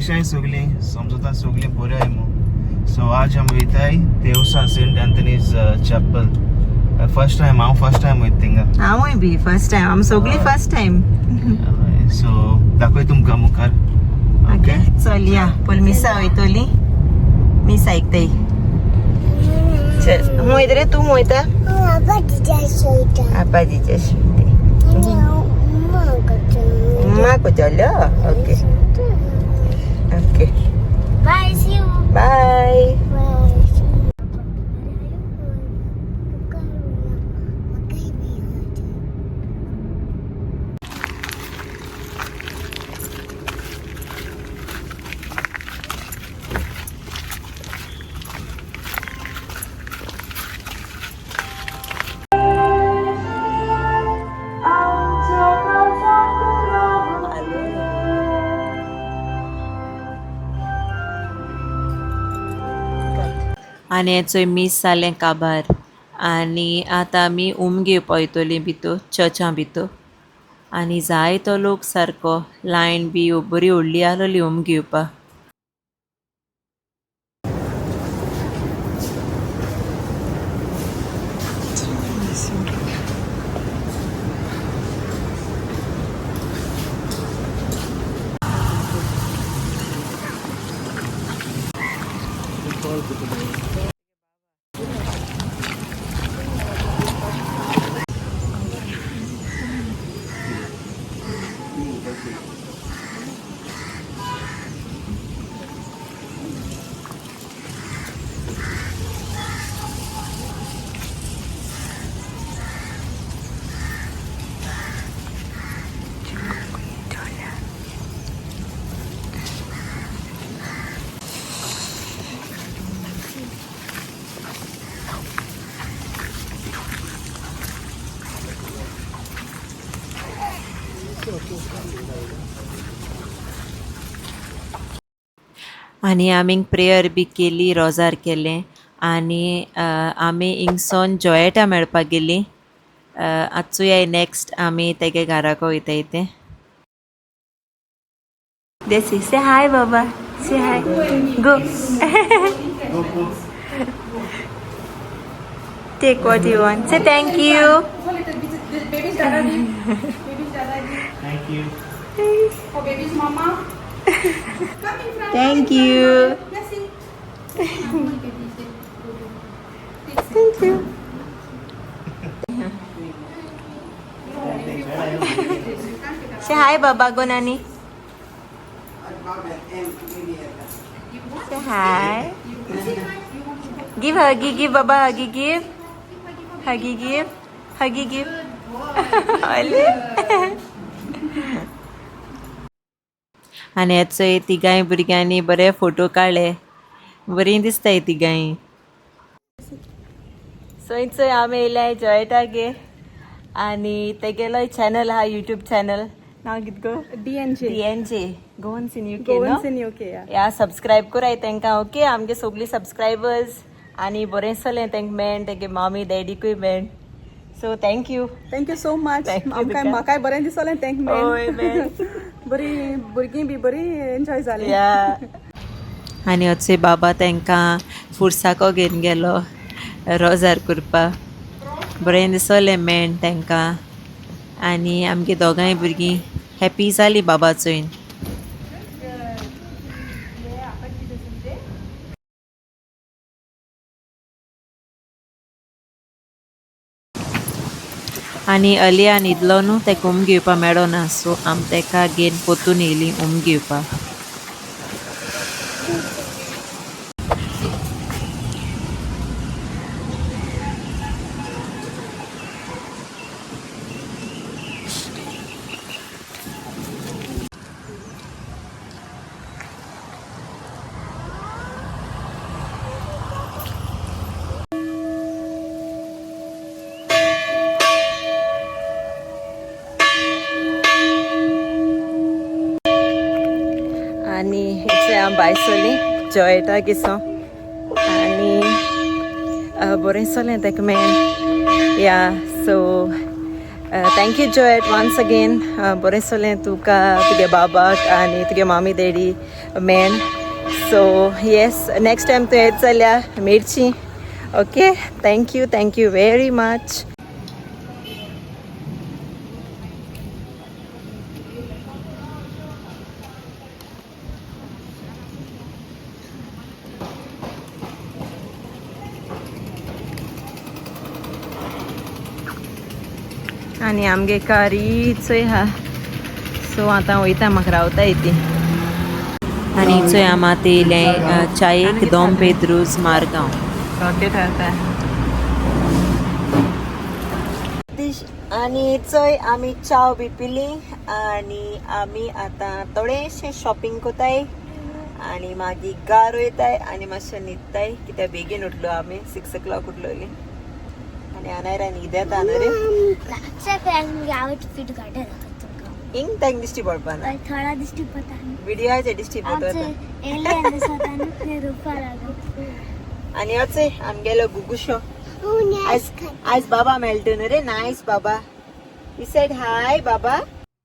कशाय सगळीं समजता सगळीं बरें आहाय मू सो आज आमी वयताय देवसा saint Anthony's chapel first time हांव फर्स्ट टाइम वयता थिंगा हांवूय बी फर्स्ट टाइम आमी सगळीं फर्स्ट टाइम सो दाखय तुमकां मुखार ओके चल या पल मिसा वयतली मिस ऐकताय चल हूं वयता रे तूं वयता आपाजीच्या शेवटे माको चलो okay okay Bye, see you. Bye आनी हेचोय मीस जालें काबार आनी आतां आमी घेवपा वयतलीं भितर चर्चा भितर आनी जायतो लोक सारको लायन बी बरी व्हडली आहलोली घेवपा आनी आमी प्रेयर बी केली रोजार केलें आनी आमी हिंगसोन जॉयेटा मेळपाक गेलीं आजचोय नेक्स्ट आमी तेगे घराको वयताय तें देसी say hi baba say hi go take what you want say thank you thank you Oh, baby's mama. Come in front. Thank you Yes, see. Thank you say hi baba go Nani say high give हगी give बाबा हगी give हगी give हगी give आनी हेचोय तिगांय भुरग्यांनी बरे photo काडले बरीं दिसताय तिगांय सो चोय आमी येयले जॉयटागे आनी तेगेलोय चॅनल आहा यूट्यूब चॅनल नांव कित गो DNJ गोवन्स इन UK नो या सबस्क्रायब कोराय तांकां ओके आमगे सगलीं सबस्क्रायबर्स आनी बरें चलें तांकां मेळ्ळें तेगे मामी डॅडीकूय मेळ्ळें सो थँक्यू सो मच म्हाकाय बरें दिसलें थँक बरी भुरगीं बी बरी एन्जॉय जाली या आनी होचे बाबा तांकां फुरसाको घेवन गेलो रोजार करपाक बरें दिसलें मेळ्ळें तांकां आनी आमगे दोगांय भुरगीं हॅपी जालीं बाबा चोयन आनी अलिया न्हिदलो न्हू तेका घेवपा मेळो ना सो आमी तेका घेवन पोतून येयलीं घेवपाक आनी इतले हांव बायसोली जॉयटा गिसो आनी बरें चलें तेका मेन या सो थँक्यू जोएट वन्स अगेन बरें चलें तुका तुगे बाबाक आनी तुगे मामी daddy man so yes next time तूं येत जाल्यार मेडची ओके थँक्यू वेरी मच आनी आमगे कारी चोय हा सो आतां वयता म्हाका रावता येती आनी चोय आम आतां येयलें चायेक दोम पेद्रूज मारगांव ओके थारता आनी चोय आमी चाव बी पिली आनी आमी आतां थोडेशें शॉपिंग कोताय आनी मागीर घार वयताय आनी मातशें न्हिदताय कित्याक बेगीन उठलो आमी 6 o'clock उठलोली आनी अनायरा न्हीद येता न्हू रे आउटफिट काडून इंग तांक दिश्टी पडपाना थोडा दिश्टी पडटा विडियोचे दिश्टी पडटा आनी अचय आमगेलो गुगुशो आज बाबा मेळटा न्हू रे नायस बाबा ही सेड हाय बाबा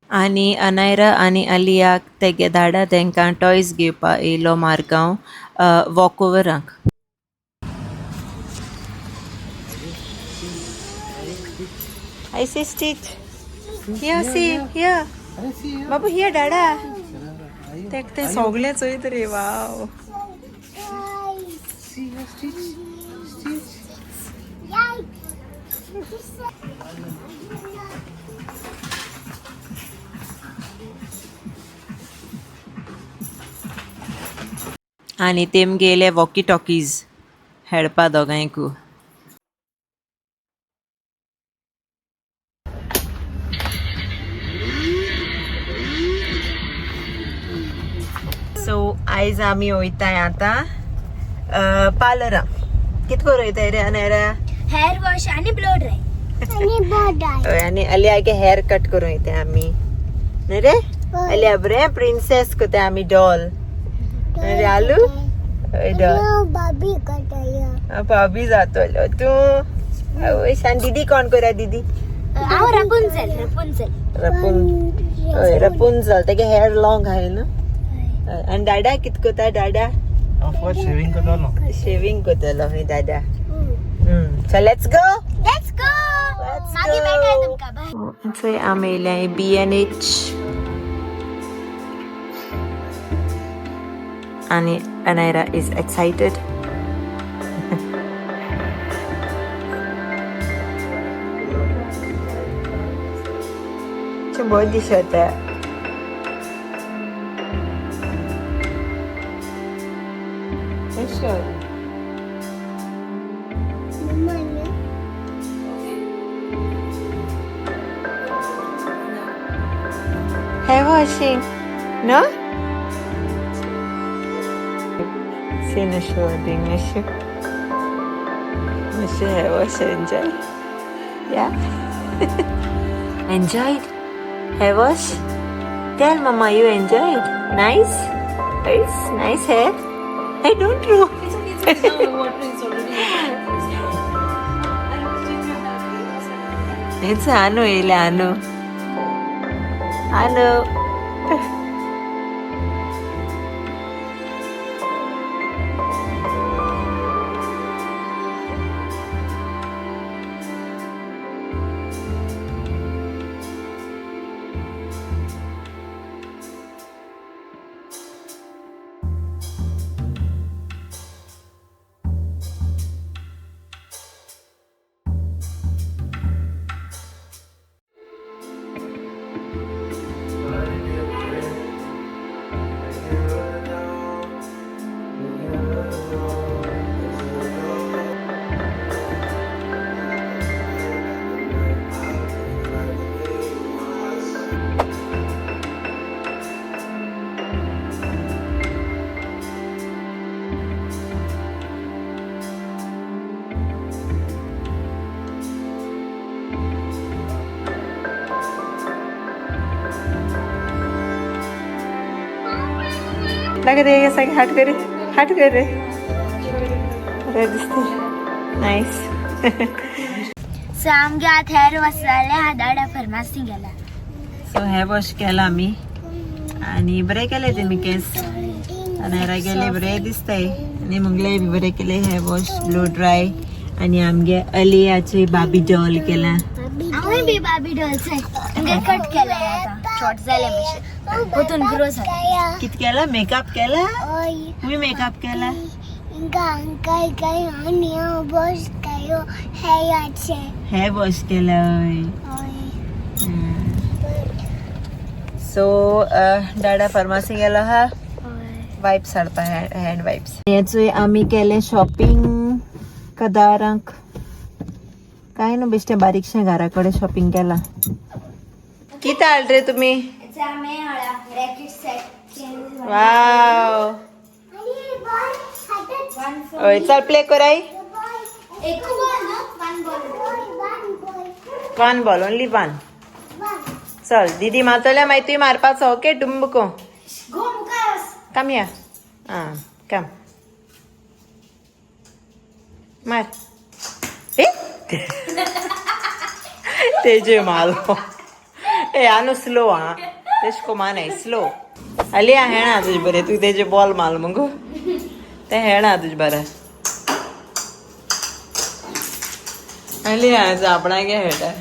आनी अनायरा आनी अलियाक तेगे धाडा तांकां टॉयज घेवपा येयलो Margao वॉकओवराक I see Stitch. Here, see, here. Babu, here, Dada. Te sogle चोयत रे वाव. आनी तेम गेले वॉकी टॉकीज हेडपा दोगांयकू सो आयज आमी वयताय आतां पार्लरा कित करून वयताय रे अनायरा हेअर वॉश आणि ब्लो ड्राय आनी अलियागे हेअर कट करून वयताय आमी न्हू रे अलिया बरें प्रिन्सेस कोताय आमी डॉल रे आलू बाबी कटाया भाभी जातलो तूं शान दीदी कोण करा दीदी हांव रपुंजल रपुंजल तेगे हेअर लॉंग आहाय न्हू आनी दादा कित कोता दादा फर्स्ट शेविंग करतलो शेविंग कोतलो हय दादा सो लेट्स गो मागी मेळटाय तुमकां बाय चोय आमी येयल्या B&H आनी अनायरा इज एक्सायटेड बहुत दिसत hair washing no see no show doing no show hair wash enjoy yeah enjoyed hair wash tell mama you enjoyed nice hair I don't know it's Anu ile Anu लगे देगा सही हट कर रे दिसते nice so आमगे आत hair wash जाले हा दाडा pharmacy गेला सो हेअर वॉश केला आम्ही आणि बरे केले तेमी केस आणि गेले बरे दिसताय आणि मुगले बी बरे केले हेअर वॉश ब्लो ड्राय आणि आमगे अलियाचे बाबी डॉल केला आम्ही बी बाबी डॉल्स आहे कट केलाय आता शॉर्ट झाले मिशन पोतून ग्रो झाला कित केला मेकअप केला मी मेकअप केला काय आणि बस काय हेअर वॉश केलं सो डाडा फार्मसी गेला हा वाइप्स हाडपा हँड वाइप्स याचो आम्ही केले शॉपिंग कदारांक काय ना बेश्टे बारीकशे घराकडे शॉपिंग केला किती हाड रे तुम्ही वाव ओय चल प्ले कराय वन बॉल ओनली वन चल दीदी मातोल्या माहिती मारपाचो ओके डुंबको कम या हां कम मार तेजे मालो ए आनो स्लो हा तेशको माने स्लो अलिया हेणा तुझ बरे तू तेजे बॉल माल मग ते हेणा तुझ बरे अलिया आपणा गे हेटा